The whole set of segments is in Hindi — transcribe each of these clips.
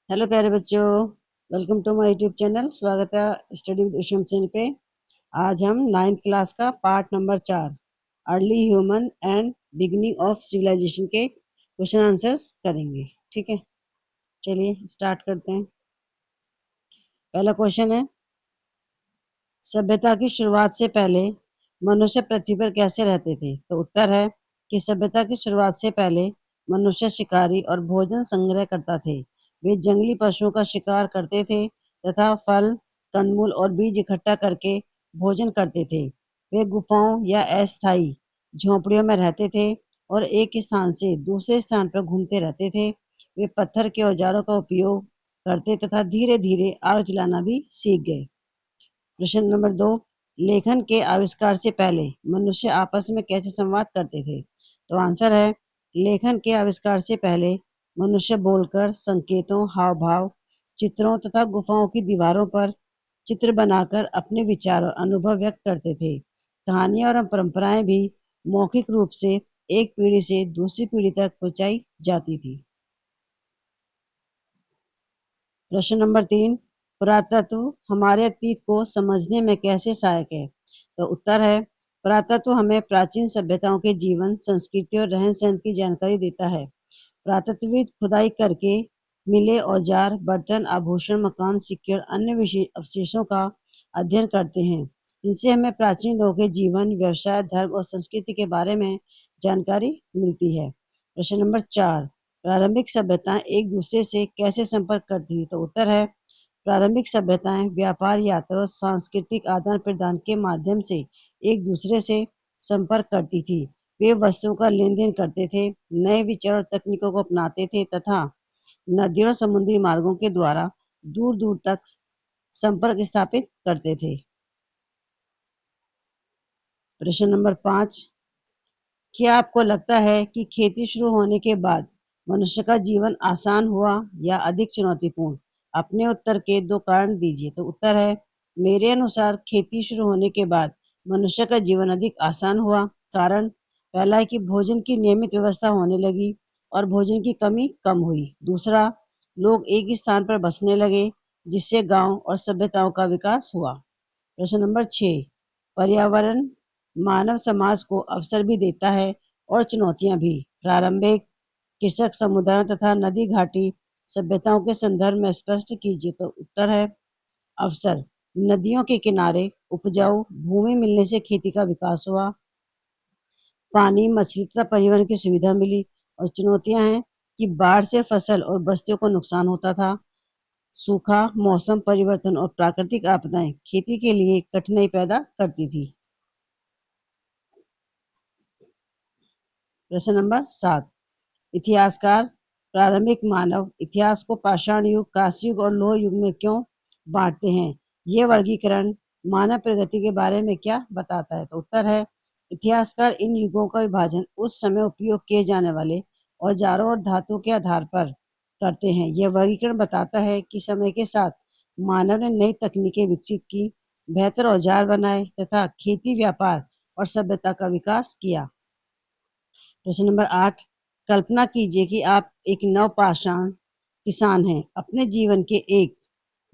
हेलो प्यारे बच्चों, welcome to my YouTube channel. स्वागत है स्टडी विद ऊषम चैनल पे। आज हम 9th क्लास का part number 4 early human and beginning of civilization के क्वेश्चन आंसर्स करेंगे। ठीक है, चलिए स्टार्ट करते हैं। पहला क्वेश्चन है, सभ्यता की शुरुआत से पहले मनुष्य पृथ्वी पर कैसे रहते थे? तो उत्तर है कि सभ्यता की शुरुआत से पहले मनुष्य शिकारी और भोजन संग्रह करता थे। वे जंगली पशुओं का शिकार करते थे तथा फल, कंदमूल और बीज इकट्ठा करके भोजन करते थे। वे गुफाओं या अस्थायी झोंपड़ियों में रहते थे और एक स्थान से दूसरे स्थान पर घूमते रहते थे। वे पत्थर के औजारों का उपयोग करते तथा धीरे धीरे आग जलाना भी सीख गए। प्रश्न नंबर 2, लेखन के आविष्कार से पहले मनुष्य आपस में कैसे संवाद करते थे? तो आंसर है, लेखन के आविष्कार से पहले मनुष्य बोलकर, संकेतों, हाव भाव, चित्रों तथा गुफाओं की दीवारों पर चित्र बनाकर अपने विचार और अनुभव व्यक्त करते थे। कहानियां और परंपराएं भी मौखिक रूप से एक पीढ़ी से दूसरी पीढ़ी तक पहुंचाई जाती थी। प्रश्न नंबर 3, पुरातत्व हमारे अतीत को समझने में कैसे सहायक है? तो उत्तर है, पुरातत्व हमें प्राचीन सभ्यताओं के जीवन, संस्कृति और रहन सहन की जानकारी देता है। पुरातत्वविद खुदाई करके मिले औजार, बर्तन, आभूषण, मकान, सिक्के और अन्य अवशेषों का अध्ययन करते हैं। इनसे हमें प्राचीन लोगों के जीवन, व्यवसाय, धर्म और संस्कृति के बारे में जानकारी मिलती है। प्रश्न नंबर 4, प्रारंभिक सभ्यताएं एक दूसरे से कैसे संपर्क करती थी? तो उत्तर है, प्रारंभिक सभ्यताएं व्यापार, यात्रा और सांस्कृतिक आदान प्रदान के माध्यम से एक दूसरे से संपर्क करती थी। वे वस्तुओं का लेन देन करते थे, नए विचार और तकनीकों को अपनाते थे तथा नदियों और समुद्री मार्गों के द्वारा दूर दूर तक संपर्क स्थापित करते थे। प्रश्न नंबर 5, क्या आपको लगता है कि खेती शुरू होने के बाद मनुष्य का जीवन आसान हुआ या अधिक चुनौतीपूर्ण? अपने उत्तर के 2 कारण दीजिए। तो उत्तर है, मेरे अनुसार खेती शुरू होने के बाद मनुष्य का जीवन अधिक आसान हुआ। कारण पहला है कि भोजन की नियमित व्यवस्था होने लगी और भोजन की कमी कम हुई। दूसरा, लोग एक स्थान पर बसने लगे जिससे गांव और सभ्यताओं का विकास हुआ। प्रश्न नंबर 6, पर्यावरण मानव समाज को अवसर भी देता है और चुनौतियां भी। प्रारंभिक कृषक समुदायों तथा नदी घाटी सभ्यताओं के संदर्भ में स्पष्ट कीजिए। तो उत्तर है, अवसर नदियों के किनारे उपजाऊ भूमि मिलने से खेती का विकास हुआ। पानी, मछली तथा परिवहन की सुविधा मिली। और चुनौतियां हैं कि बाढ़ से फसल और बस्तियों को नुकसान होता था। सूखा, मौसम परिवर्तन और प्राकृतिक आपदाएं खेती के लिए कठिनाई पैदा करती थी। प्रश्न नंबर 7, इतिहासकार प्रारंभिक मानव इतिहास को पाषाण युग, कांस्य युग और लोह युग में क्यों बांटते हैं? ये वर्गीकरण मानव प्रगति के बारे में क्या बताता है? तो उत्तर है, इतिहासकार इन युगों का विभाजन उस समय उपयोग किए जाने वाले औजारों और धातुओं के आधार पर करते हैं। यह वर्गीकरण बताता है कि समय के साथ मानव ने नई तकनीकें विकसित की, बेहतर औजार बनाए तथा खेती, व्यापार और सभ्यता का विकास किया। प्रश्न नंबर 8, कल्पना कीजिए कि आप एक नवपाषाण किसान हैं। अपने जीवन के एक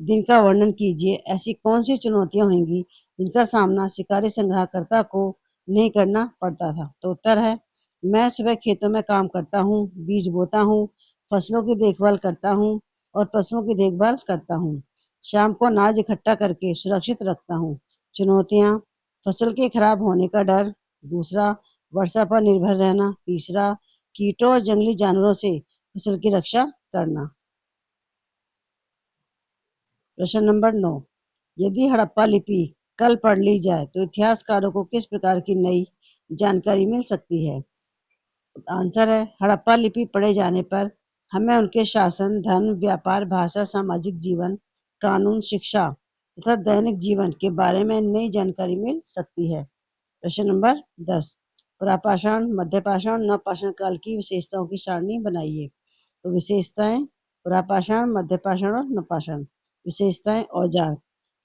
दिन का वर्णन कीजिए। ऐसी कौन सी चुनौतियां होंगी जिनका सामना शिकारी संग्रहकर्ता को नहीं करना पड़ता था? तो उत्तर है, मैं सुबह खेतों में काम करता हूँ, बीज बोता हूँ, फसलों की देखभाल करता हूँ और पशुओं की देखभाल करता हूँ। शाम को अनाज इकट्ठा करके सुरक्षित रखता हूँ। चुनौतियाँ, फसल के खराब होने का डर। दूसरा, वर्षा पर निर्भर रहना। तीसरा, कीटों और जंगली जानवरों से फसल की रक्षा करना। प्रश्न नंबर 9, यदि हड़प्पा लिपि कल पढ़ ली जाए तो इतिहासकारों को किस प्रकार की नई जानकारी मिल सकती है? आंसर है, हड़प्पा लिपि पढ़े जाने पर हमें उनके शासन, धर्म, व्यापार, भाषा, सामाजिक जीवन, कानून, शिक्षा तथा दैनिक जीवन के बारे में नई जानकारी मिल सकती है। प्रश्न नंबर 10, पुरापाषाण, मध्यपाषाण, नवपाषाण काल की विशेषताओं की सारणी बनाइए। तो विशेषताएं, पुरापाषाण, मध्यपाषाण और नवपाषाण। विशेषताएं, औजार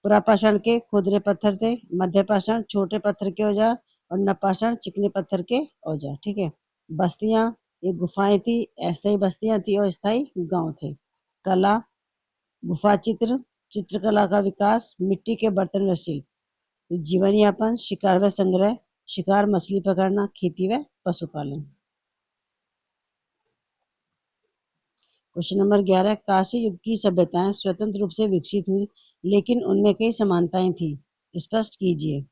पुरापाषाण के खुरदरे पत्थर थे, मध्यपाषाण छोटे पत्थर के औजार और नवपाषाण चिकने पत्थर के औजार। ठीक है। बस्तियां, ये गुफाएं थी, अस्थायी बस्तियां थी और स्थायी गांव थे। कला, गुफा चित्र, चित्रकला का विकास, मिट्टी के बर्तन व शिल्प, जीवन यापन, शिकार व संग्रह, शिकार मछली पकड़ना, खेती व पशुपालन। क्वेश्चन नंबर 11, कांस्य युग की सभ्यताएं स्वतंत्र रूप से विकसित हुई, लेकिन उनमें कई समानताएं थी, स्पष्ट कीजिए।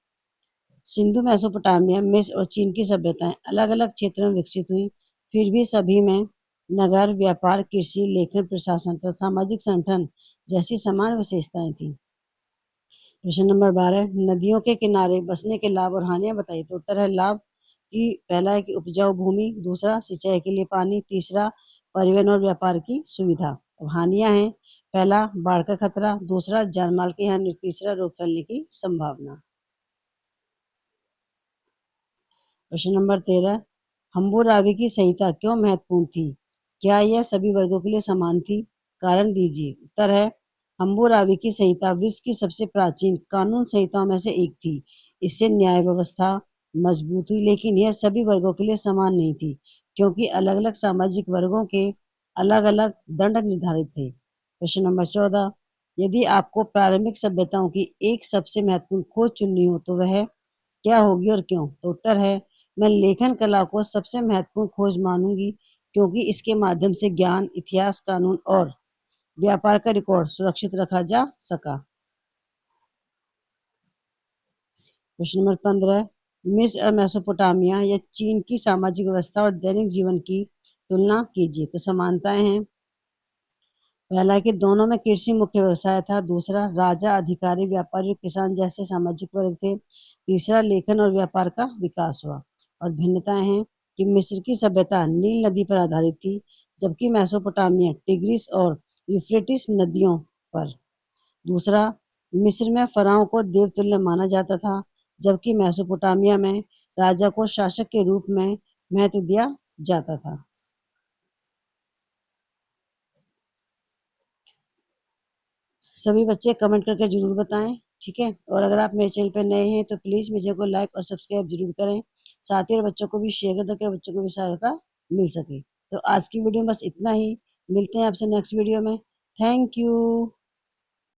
सिंधु, मेसोपोटामिया, मिस्र और चीन की सभ्यताएं अलग अलग क्षेत्रों में विकसित हुई, फिर भी सभी में नगर, व्यापार, कृषि, लेखन, प्रशासन तथा सामाजिक संगठन जैसी समान विशेषताएं थी। प्रश्न नंबर 12, नदियों के किनारे बसने के लाभ और हानियां बताइए। तो उत्तर है लाभ की पहला है कि उपजाऊ भूमि, दूसरा सिंचाई के लिए पानी, तीसरा परिवहन और व्यापार की सुविधा। अब हानियां हैं, पहला बाढ़ का खतरा, दूसरा जानमाल की हानि, तीसरा रोग फैलने की संभावना। प्रश्न नंबर 13, हम्बुराबी की संहिता क्यों महत्वपूर्ण थी? क्या यह सभी वर्गों के लिए समान थी? कारण दीजिए। उत्तर है हम्बुराबी की संहिता विश्व की सबसे प्राचीन कानून संहिताओं में से एक थी। इससे न्याय व्यवस्था मजबूत हुई, लेकिन यह सभी वर्गों के लिए समान नहीं थी, क्योंकि अलग अलग सामाजिक वर्गों के अलग अलग दंड निर्धारित थे। प्रश्न नंबर 14, यदि आपको प्रारंभिक सभ्यताओं की एक सबसे महत्वपूर्ण खोज चुननी हो तो वह क्या होगी और क्यों? तो उत्तर है मैं लेखन कला को सबसे महत्वपूर्ण खोज मानूंगी, क्योंकि इसके माध्यम से ज्ञान, इतिहास, कानून और व्यापार का रिकॉर्ड सुरक्षित रखा जा सका। प्रश्न नंबर 15, मिस्र और मेसोपोटामिया या चीन की सामाजिक व्यवस्था और दैनिक जीवन की तुलना कीजिए। तो समानताएं हैं, पहला है कि दोनों में कृषि मुख्य व्यवसाय था, दूसरा राजा, अधिकारी, व्यापारी और किसान जैसे सामाजिक वर्ग थे, तीसरा लेखन और व्यापार का विकास हुआ। और भिन्नताएं हैं कि मिस्र की सभ्यता नील नदी पर आधारित थी, जबकि मेसोपोटामिया टिग्रिस और यूफ्रेटिस नदियों पर। दूसरा, मिस्र में फराओं को देवतुल्य माना जाता था, जबकि मेसोपोटामिया में राजा को शासक के रूप में महत्व दिया जाता था। सभी बच्चे कमेंट करके जरूर बताएं, ठीक है। और अगर आप मेरे चैनल पर नए हैं तो प्लीज मुझे को लाइक और सब्सक्राइब जरूर करें, साथ ही बच्चों को भी शेयर कर ताकि बच्चों को भी सहायता मिल सके। तो आज की वीडियो में बस इतना ही, मिलते हैं आपसे नेक्स्ट वीडियो में। Thank you.